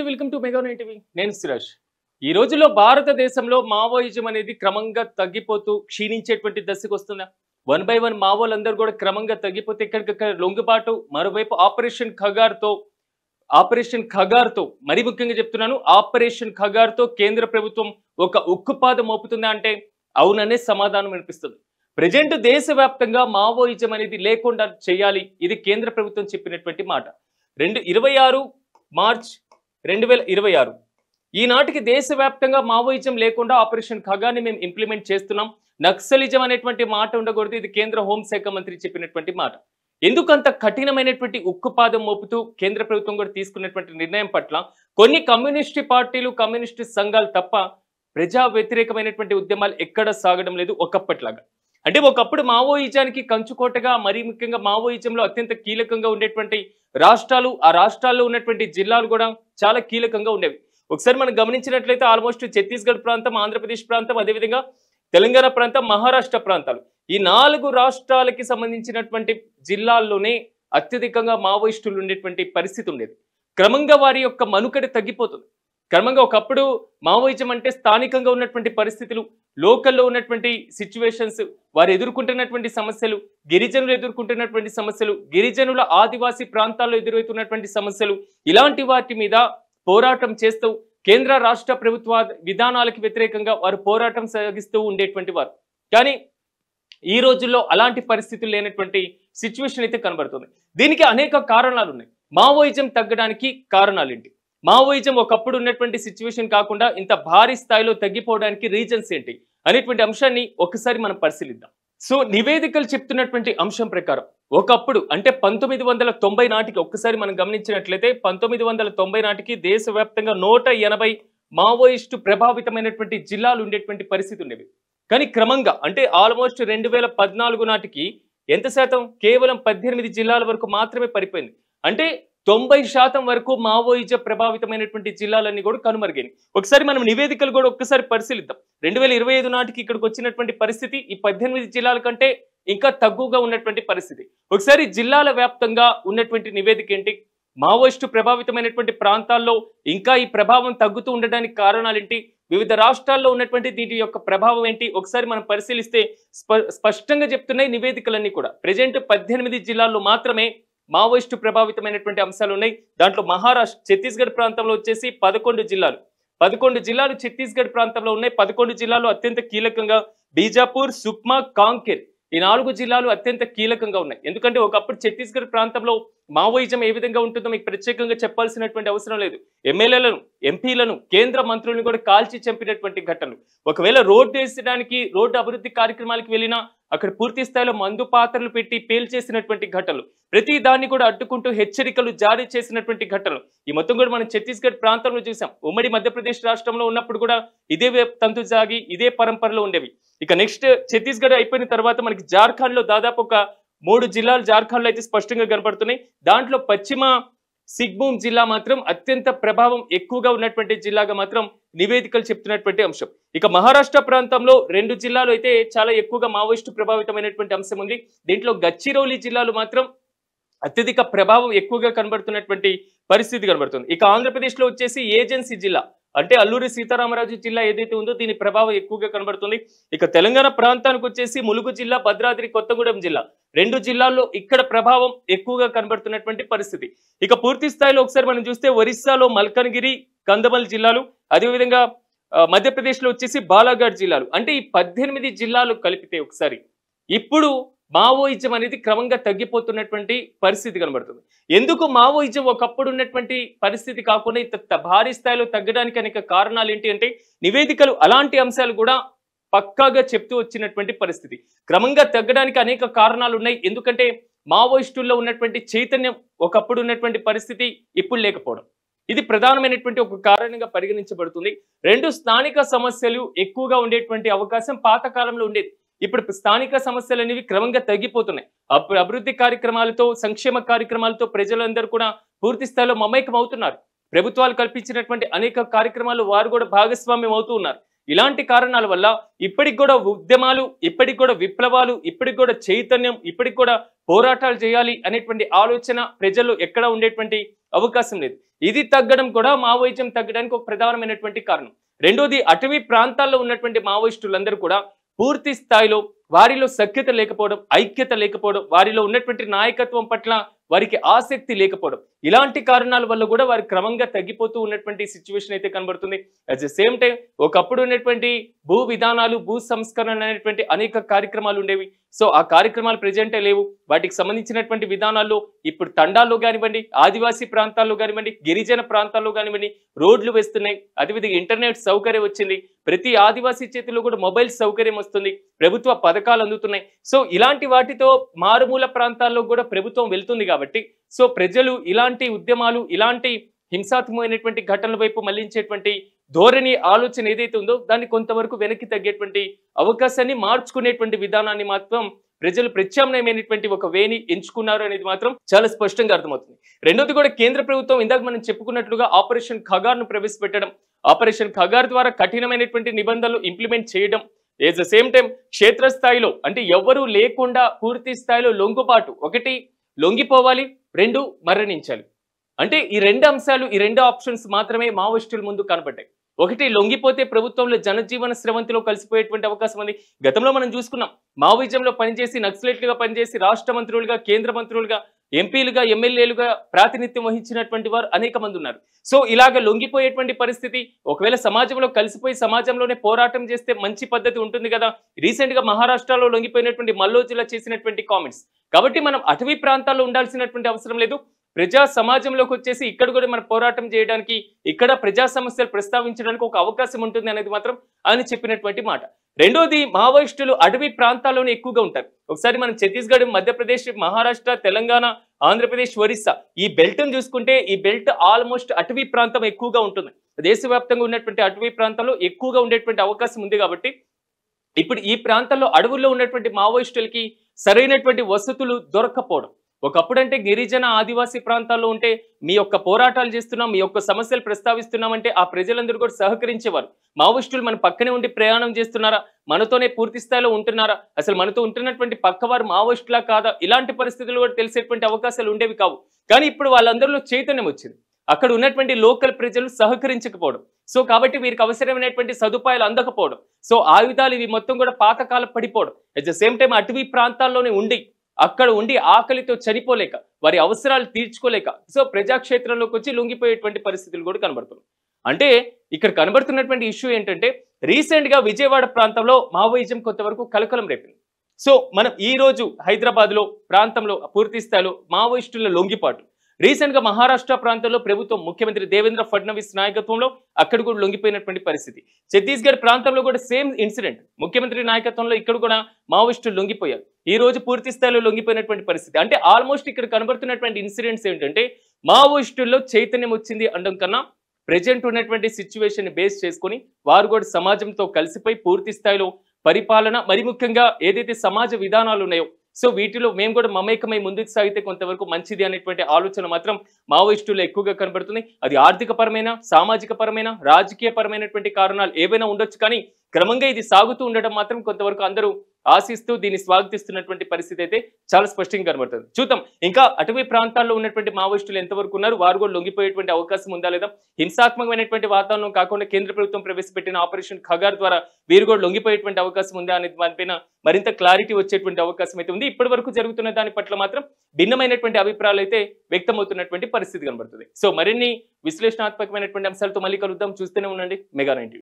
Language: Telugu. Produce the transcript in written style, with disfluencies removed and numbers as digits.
Welcome to mega nine TV. నేను సిరాజ్. ఈ రోజుల్లో భారతదేశంలో మావోయిజం అనేది క్రమంగా తగ్గిపోతూ క్షీణించేటువంటి దశకు వస్తుందా? వన్ బై వన్ మావోలందరూ కూడా క్రమంగా తగ్గిపోతే ఇక్కడికక్కడ లొంగుబాటు, మరోవైపు ఆపరేషన్ ఖగార్తో మరి ముఖ్యంగా చెప్తున్నాను, ఆపరేషన్ ఖగార్తో కేంద్ర ప్రభుత్వం ఒక ఉక్కుపాదం మోపుతుందా అంటే అవుననే సమాధానం వినిపిస్తుంది. ప్రజెంట్ దేశవ్యాప్తంగా మావోయిజం అనేది లేకుండా చేయాలి, ఇది కేంద్ర ప్రభుత్వం చెప్పినటువంటి మాట. 26 మార్చ్ 2026 ఈనాటికి దేశవ్యాప్తంగా మావోయిజం లేకుండా ఆపరేషన్ ఖగాని మేము ఇంప్లిమెంట్ చేస్తున్నాం. నక్సలిజం అనేటువంటి మాట ఉండకూడదు, ఇది కేంద్ర హోంశాఖ మంత్రి చెప్పినటువంటి మాట. ఎందుకంత కఠినమైనటువంటి ఉక్కుపాదం మోపుతూ కేంద్ర ప్రభుత్వం కూడా తీసుకున్నటువంటి నిర్ణయం పట్ల కొన్ని కమ్యూనిస్టు పార్టీలు, కమ్యూనిస్టు సంఘాలు తప్ప ప్రజా వ్యతిరేకమైనటువంటి ఉద్యమాలు ఎక్కడ సాగడం లేదు ఒకప్పట్లాగా. అంటే ఒకప్పుడు మావోయిజానికి కంచుకోటగా, మరీ ముఖ్యంగా మావోయిజంలో అత్యంత కీలకంగా ఉండేటువంటి రాష్ట్రాలు, ఆ రాష్ట్రాల్లో ఉన్నటువంటి జిల్లాలు కూడా చాలా కీలకంగా ఉండేవి. ఒకసారి మనం గమనించినట్లయితే ఆల్మోస్ట్ ఛత్తీస్గఢ్ ప్రాంతం, ఆంధ్రప్రదేశ్ ప్రాంతం, అదేవిధంగా తెలంగాణ ప్రాంతం, మహారాష్ట్ర ప్రాంతాలు, ఈ 4 రాష్ట్రాలకి సంబంధించినటువంటి జిల్లాల్లోనే అత్యధికంగా మావోయిస్టులు ఉండేటువంటి పరిస్థితి ఉండేది. క్రమంగా వారి యొక్క మనుగడ తగ్గిపోతుంది. క్రమంగా ఒకప్పుడు మావోయిజం అంటే స్థానికంగా ఉన్నటువంటి పరిస్థితులు, లోకల్లో ఉన్నటువంటి సిచ్యువేషన్స్, వారు ఎదుర్కొంటున్నటువంటి సమస్యలు, గిరిజనులు ఎదుర్కొంటున్నటువంటి సమస్యలు, గిరిజనుల ఆదివాసీ ప్రాంతాల్లో ఎదురవుతున్నటువంటి సమస్యలు, ఇలాంటి వాటి మీద పోరాటం చేస్తూ కేంద్ర రాష్ట్ర ప్రభుత్వ విధానాలకు వ్యతిరేకంగా వారు పోరాటం సాగిస్తూ ఉండేటువంటి వారు. కానీ ఈ రోజుల్లో అలాంటి పరిస్థితులు లేనటువంటి సిచ్యువేషన్ అయితే కనబడుతుంది. దీనికి అనేక కారణాలు ఉన్నాయి. మావోయిజం తగ్గడానికి కారణాలు ఏంటి? మావోయిజం ఒకప్పుడు ఉన్నటువంటి సిచ్యువేషన్ కాకుండా ఇంత భారీ స్థాయిలో తగ్గిపోవడానికి రీజన్స్ ఏంటి అనేటువంటి అంశాన్ని ఒకసారి మనం పరిశీలిద్దాం. సో నివేదికలు చెప్తున్నటువంటి అంశం ప్రకారం ఒకప్పుడు అంటే 1990 నాటికి ఒక్కసారి మనం గమనించినట్లయితే 1990 నాటికి దేశవ్యాప్తంగా 180 మావోయిస్టు ప్రభావితమైనటువంటి జిల్లాలు ఉండేటువంటి పరిస్థితి ఉండేవి. కానీ క్రమంగా అంటే ఆల్మోస్ట్ 2014 నాటికి ఎంత శాతం? కేవలం 18 జిల్లాల వరకు మాత్రమే పడిపోయింది. అంటే 90% వరకు మావోయిజం ప్రభావితమైనటువంటి జిల్లాలన్నీ కూడా కనుమరుగైనవి. ఒకసారి మనం నివేదికలు కూడా ఒక్కసారి పరిశీలిద్దాం. 2025 నాటికి ఇక్కడికి వచ్చినటువంటి పరిస్థితి ఈ 18 జిల్లాల కంటే ఇంకా తక్కువగా ఉన్నటువంటి పరిస్థితి. ఒకసారి జిల్లాల వ్యాప్తంగా ఉన్నటువంటి నివేదిక ఏంటి? మావోయిస్టు ప్రభావితమైనటువంటి ప్రాంతాల్లో ఇంకా ఈ ప్రభావం తగ్గుతూ ఉండడానికి కారణాలు ఏంటి? వివిధ రాష్ట్రాల్లో ఉన్నటువంటి దీని యొక్క ప్రభావం ఏంటి? ఒకసారి మనం పరిశీలిస్తే స్పష్టంగా చెప్తున్నాయి నివేదికలన్నీ కూడా. ప్రజెంట్ 18 జిల్లాల్లో మాత్రమే మావోయిస్టు ప్రభావితమైనటువంటి అంశాలు ఉన్నాయి. దాంట్లో మహారాష్ట్ర, ఛత్తీస్గఢ్ ప్రాంతంలో వచ్చేసి 11 జిల్లాలు ఛత్తీస్గఢ్ ప్రాంతంలో ఉన్నాయి. 11 జిల్లాలు అత్యంత కీలకంగా బీజాపూర్, సుక్మా, కాంకేర్, ఈ 4 జిల్లాలు అత్యంత కీలకంగా ఉన్నాయి. ఎందుకంటే ఒకప్పుడు ఛత్తీస్గఢ్ ప్రాంతంలో మావోయిజం ఏ విధంగా ఉంటుందో మీకు ప్రత్యేకంగా చెప్పాల్సినటువంటి అవసరం లేదు. ఎమ్మెల్యేలను, ఎంపీలను, కేంద్ర మంత్రులను కూడా కాల్చి చంపినటువంటి ఘటనలు. ఒకవేళ రోడ్డు వేసడానికి, రోడ్డు అభివృద్ధి కార్యక్రమాలకు వెళ్ళినా అక్కడ పూర్తి స్థాయిలో మందు పాత్రలు పెట్టి పేల్చేసినటువంటి ఘటనలు, ప్రతి దాన్ని కూడా అడ్డుకుంటూ హెచ్చరికలు జారీ చేసినటువంటి ఘటనలు ఈ మొత్తం కూడా మనం ఛత్తీస్గఢ్ ప్రాంతంలో చూసాం. ఉమ్మడి మధ్యప్రదేశ్ రాష్ట్రంలో ఉన్నప్పుడు కూడా ఇదే తంతు సాగి ఇదే పరంపరలో ఉండేవి. ఇక నెక్స్ట్ ఛత్తీస్గఢ్ అయిపోయిన తర్వాత మనకి జార్ఖండ్ లో దాదాపు ఒక 3 జిల్లాలు జార్ఖండ్ లో అయితే స్పష్టంగా కనబడుతున్నాయి. దాంట్లో పశ్చిమ సిగ్భూమ్ జిల్లా మాత్రం అత్యంత ప్రభావం ఎక్కువగా ఉన్నటువంటి జిల్లాగా మాత్రం నివేదికలు చెప్తున్నటువంటి అంశం. ఇక మహారాష్ట్ర ప్రాంతంలో 2 జిల్లాలు అయితే చాలా ఎక్కువగా మావోయిస్టు ప్రభావితమైనటువంటి అంశం ఉంది. దీంట్లో గచ్చిరౌలి జిల్లాలు మాత్రం అత్యధిక ప్రభావం ఎక్కువగా కనబడుతున్నటువంటి పరిస్థితి కనబడుతుంది. ఇక ఆంధ్రప్రదేశ్ లో వచ్చేసి ఏజెన్సీ జిల్లా అంటే అల్లూరి సీతారామరాజు జిల్లా ఏదైతే ఉందో దీని ప్రభావం ఎక్కువగా కనబడుతుంది. ఇక తెలంగాణ ప్రాంతానికి వచ్చేసి ములుగు జిల్లా, భద్రాద్రి కొత్తగూడెం జిల్లా, 2 జిల్లాల్లో ఇక్కడ ప్రభావం ఎక్కువగా కనబడుతున్నటువంటి పరిస్థితి. ఇక పూర్తి స్థాయిలో ఒకసారి మనం చూస్తే ఒరిస్సాలో మల్కన్గిరి, కంధమల్ జిల్లాలు, అదేవిధంగా మధ్యప్రదేశ్ లో వచ్చేసి బాలాఘాట్ జిల్లాలు, అంటే ఈ 18 జిల్లాలు కలిపితే ఒకసారి ఇప్పుడు మావోయిజం అనేది క్రమంగా తగ్గిపోతున్నటువంటి పరిస్థితి కనబడుతుంది. ఎందుకు మావోయిజం ఒకప్పుడు ఉన్నటువంటి పరిస్థితి కాకుండా ఇంత భారీ స్థాయిలో తగ్గడానికి అనేక కారణాలు ఏంటి అంటే నివేదికలు అలాంటి అంశాలు కూడా పక్కాగా చెప్తూ వచ్చినటువంటి పరిస్థితి. క్రమంగా తగ్గడానికి అనేక కారణాలు ఉన్నాయి. ఎందుకంటే మావోయిస్టుల్లో ఉన్నటువంటి చైతన్యం ఒకప్పుడు ఉన్నటువంటి పరిస్థితి ఇప్పుడు లేకపోవడం, ఇది ప్రధానమైనటువంటి ఒక కారణంగా పరిగణించబడుతుంది. 2 స్థానిక సమస్యలు ఎక్కువగా ఉండేటువంటి అవకాశం పాత కాలంలో ఉండేది. ఇప్పుడు స్థానిక సమస్యలు అనేవి క్రమంగా తగ్గిపోతున్నాయి. అభివృద్ధి కార్యక్రమాలతో, సంక్షేమ కార్యక్రమాలతో ప్రజలందరూ కూడా పూర్తి స్థాయిలో మమేకం అవుతున్నారు. ప్రభుత్వాలు కల్పించినటువంటి అనేక కార్యక్రమాలు వారు కూడా భాగస్వామ్యం అవుతూ ఉన్నారు. ఇలాంటి కారణాల వల్ల ఇప్పటికి కూడా ఉద్యమాలు, ఇప్పటికి కూడా విప్లవాలు, ఇప్పటికి కూడా చైతన్యం, ఇప్పటికి కూడా పోరాటాలు చేయాలి అనేటువంటి ఆలోచన ప్రజల్లో ఎక్కడ ఉండేటువంటి అవకాశం లేదు. ఇది తగ్గడం కూడా మావోయిజం తగ్గడానికి ఒక ప్రధానమైనటువంటి కారణం. రెండోది, అటవీ ప్రాంతాల్లో ఉన్నటువంటి మావోయిస్టులందరూ కూడా పూర్తి స్థాయిలో వారిలో సఖ్యత లేకపోవడం, ఐక్యత లేకపోవడం, వారిలో ఉన్నటువంటి నాయకత్వం పట్ల వారికి ఆసక్తి లేకపోవడం, ఇలాంటి కారణాల వల్ల కూడా వారి క్రమంగా తగ్గిపోతూ ఉన్నటువంటి సిచ్యువేషన్ అయితే కనబడుతుంది. అట్ ద సేమ్ టైం ఒకప్పుడు ఉన్నటువంటి భూ విధానాలు, భూ సంస్కరణ అనేటువంటి అనేక కార్యక్రమాలు ఉండేవి. సో ఆ కార్యక్రమాలు ప్రెజెంటే లేవు. వాటికి సంబంధించినటువంటి విధానాల్లో ఇప్పుడు తండాల్లో కానివ్వండి, ఆదివాసీ ప్రాంతాల్లో కానివ్వండి, గిరిజన ప్రాంతాల్లో కానివ్వండి రోడ్లు వేస్తున్నాయి. అదేవిధంగా ఇంటర్నెట్ సౌకర్యం వచ్చింది. ప్రతి ఆదివాసీ చేతిలో కూడా మొబైల్ సౌకర్యం వస్తుంది. ప్రభుత్వ పథకాలు అందుతున్నాయి. సో ఇలాంటి వాటితో మారుమూల ప్రాంతాల్లో కూడా ప్రభుత్వం వెళ్తుంది కాబట్టి సో ప్రజలు ఇలాంటి ఉద్యమాలు, ఇలాంటి హింసాత్మకమైనటువంటి ఘటనల వైపు మళ్లించేటువంటి ధోరణి, ఆలోచన ఏదైతే ఉందో దాన్ని కొంతవరకు వెనక్కి తగ్గేటువంటి అవకాశాన్ని, మార్చుకునేటువంటి విధానాన్ని మాత్రం ప్రజలు ప్రత్యామ్నాయమైనటువంటి ఒక వేని ఎంచుకున్నారు అనేది మాత్రం చాలా స్పష్టంగా అర్థమవుతుంది. రెండోది కూడా కేంద్ర ప్రభుత్వం ఇందాక మనం చెప్పుకున్నట్లుగా ఆపరేషన్ ఖగార్ను ప్రవేశపెట్టడం, ఆపరేషన్ ఖగార్ ద్వారా కఠినమైనటువంటి నిబంధనలు ఇంప్లిమెంట్ చేయడం, ఎట్ ద సేమ్ టైం క్షేత్రస్థాయిలో అంటే ఎవరూ లేకుండా పూర్తి స్థాయిలో లొంగుబాటు, ఒకటి లొంగిపోవాలి, రెండు మరణించాలి. అంటే ఈ రెండు అంశాలు, ఈ రెండు ఆప్షన్స్ మాత్రమే మావోయిస్టుల ముందు కనబడ్డాయి. ఒకటి, లొంగిపోతే ప్రభుత్వంలో జనజీవన స్రవంతిలో కలిసిపోయేటువంటి అవకాశం ఉంది. గతంలో మనం చూసుకున్నాం, మావోయిజంలో పనిచేసి నక్సలైట్లుగా పనిచేసి రాష్ట్ర మంత్రులుగా, కేంద్ర మంత్రులుగా, ఎంపీలుగా, ఎమ్మెల్యేలుగా ప్రాతినిధ్యం వహించినటువంటి వారు అనేక మంది ఉన్నారు. సో ఇలాగ లొంగిపోయేటువంటి పరిస్థితి, ఒకవేళ సమాజంలో కలిసిపోయి సమాజంలోనే పోరాటం చేస్తే మంచి పద్ధతి ఉంటుంది కదా. రీసెంట్ గా మహారాష్ట్రలో లొంగిపోయినటువంటి మల్లోజిలా చేసినటువంటి కామెంట్స్. కాబట్టి మనం అటవీ ప్రాంతాల్లో ఉండాల్సినటువంటి అవసరం లేదు. ప్రజా సమాజంలోకి వచ్చేసి ఇక్కడ కూడా మనం పోరాటం చేయడానికి, ఇక్కడ ప్రజా సమస్యలు ప్రస్తావించడానికి ఒక అవకాశం ఉంటుంది అనేది మాత్రం ఆయన చెప్పినటువంటి మాట. రెండోది, మావోయిస్టులు అటవీ ప్రాంతాల్లోనే ఎక్కువగా ఉంటారు. ఒకసారి మనం ఛత్తీస్గఢ్, మధ్యప్రదేశ్, మహారాష్ట్ర, తెలంగాణ, ఆంధ్రప్రదేశ్, ఒరిస్సా ఈ బెల్ట్ను చూసుకుంటే ఈ బెల్ట్ ఆల్మోస్ట్ అటవీ ప్రాంతం ఎక్కువగా ఉంటుంది. దేశవ్యాప్తంగా ఉన్నటువంటి అటవీ ప్రాంతాల్లో ఎక్కువగా ఉండేటువంటి అవకాశం ఉంది. కాబట్టి ఇప్పుడు ఈ ప్రాంతాల్లో అడవుల్లో ఉన్నటువంటి మావోయిస్టులకి సరైనటువంటి వసతులు దొరక్కపోవడం, ఒకప్పుడంటే గిరిజన, ఆదివాసీ ప్రాంతాల్లో ఉంటే మీ యొక్క పోరాటాలు చేస్తున్నాం, మీ యొక్క సమస్యలు ప్రస్తావిస్తున్నామంటే ఆ ప్రజలందరూ కూడా సహకరించేవారు. మావోయిస్టులు మన పక్కనే ఉండి ప్రయాణం చేస్తున్నారా, మనతోనే పూర్తి స్థాయిలో ఉంటున్నారా, అసలు మనతో ఉంటున్నటువంటి పక్కవారు మావోయిస్టులా కాదా, ఇలాంటి పరిస్థితులు కూడా తెలిసేటువంటి అవకాశాలు ఉండేవి కావు. కానీ ఇప్పుడు వాళ్ళందరిలో చైతన్యం వచ్చింది. అక్కడ ఉన్నటువంటి లోకల్ ప్రజలు సహకరించకపోవడం, సో కాబట్టి వీరికి అవసరమైనటువంటి సదుపాయాలు అందకపోవడం, సో ఆయుధాలు ఇవి మొత్తం కూడా పాతకాలం పడిపోవడం, అట్ ద సేమ్ టైం అటవీ ప్రాంతాల్లోనే ఉండి అక్కడ ఉండి ఆకలితో చనిపోలేక, వారి అవసరాలు తీర్చుకోలేక సో ప్రజాక్షేత్రంలోకి వచ్చి లొంగిపోయేటువంటి పరిస్థితులు కూడా కనబడుతున్నాయి. అంటే ఇక్కడ కనబడుతున్నటువంటి ఇష్యూ ఏంటంటే, రీసెంట్ గా విజయవాడ ప్రాంతంలో మావోయిజం కొంతవరకు కలకలం రేపింది. సో మనం ఈ రోజు హైదరాబాద్ లో ప్రాంతంలో పూర్తి స్థాయిలో మావోయిస్టుల లొంగిపాటు, రీసెంట్ గా మహారాష్ట్ర ప్రాంతంలో ప్రభుత్వం, ముఖ్యమంత్రి దేవేంద్ర ఫడ్నవీస్ నాయకత్వంలో అక్కడ కూడా లొంగిపోయినటువంటి పరిస్థితి. ఛత్తీస్గఢ్ ప్రాంతంలో కూడా సేమ్ ఇన్సిడెంట్, ముఖ్యమంత్రి నాయకత్వంలో ఇక్కడ కూడా మావోయిస్టులు లొంగిపోయారు. ఈ రోజు పూర్తి స్థాయిలో లొంగిపోయినటువంటి పరిస్థితి. అంటే ఆల్మోస్ట్ ఇక్కడ కనబడుతున్నటువంటి ఇన్సిడెంట్స్ ఏంటంటే, మావోయిస్టుల్లో చైతన్యం వచ్చింది అనడం కన్నా ప్రెజెంట్ ఉన్నటువంటి సిచ్యువేషన్ బేస్ చేసుకొని వారు కూడా సమాజంతో కలిసిపోయి పూర్తి స్థాయిలో పరిపాలన, మరి ముఖ్యంగా ఏదైతే సమాజ విధానాలు ఉన్నాయో సో వీటిలో మేము కూడా మమేకమై ముందుకు సాగితే కొంతవరకు మంచిది అనేటువంటి ఆలోచన మాత్రం మావోయిస్టులు ఎక్కువగా కనబడుతుంది. అది ఆర్థిక పరమైన, సామాజిక పరమైన, రాజకీయ పరమైనటువంటి కారణాలు ఏవైనా ఉండొచ్చు, కానీ క్రమంగా ఇది సాగుతూ ఉండడం మాత్రం కొంతవరకు అందరూ ఆశిస్తూ దీన్ని స్వాగతిస్తున్నటువంటి పరిస్థితి అయితే చాలా స్పష్టంగా కనబడుతుంది. చూద్దాం ఇంకా అటవీ ప్రాంతాల్లో ఉన్నటువంటి మావోయిస్టులు ఎంతవరకు ఉన్నారు, వారు కూడా లొంగిపోయేటువంటి అవకాశం ఉందా లేదా, హింసాత్మకమైనటువంటి వాతావరణం కాకుండా కేంద్ర ప్రభుత్వం ప్రవేశపెట్టిన ఆపరేషన్ ఖగార్ ద్వారా వీరు కూడా లొంగిపోయేటువంటి అవకాశం ఉందా అనేది దానిపైన మరింత క్లారిటీ వచ్చేటువంటి అవకాశం అయితే ఉంది. ఇప్పటి వరకు జరుగుతున్న దాని పట్ల మాత్రం భిన్నమైనటువంటి అభిప్రాయాలు అయితే వ్యక్తమవుతున్నటువంటి పరిస్థితి కనబడుతుంది. సో మరిన్ని విశ్లేషణాత్మకమైనటువంటి అంశాలతో మళ్ళీ కలుద్దాం. చూస్తూనే ఉండండి మెగా 9.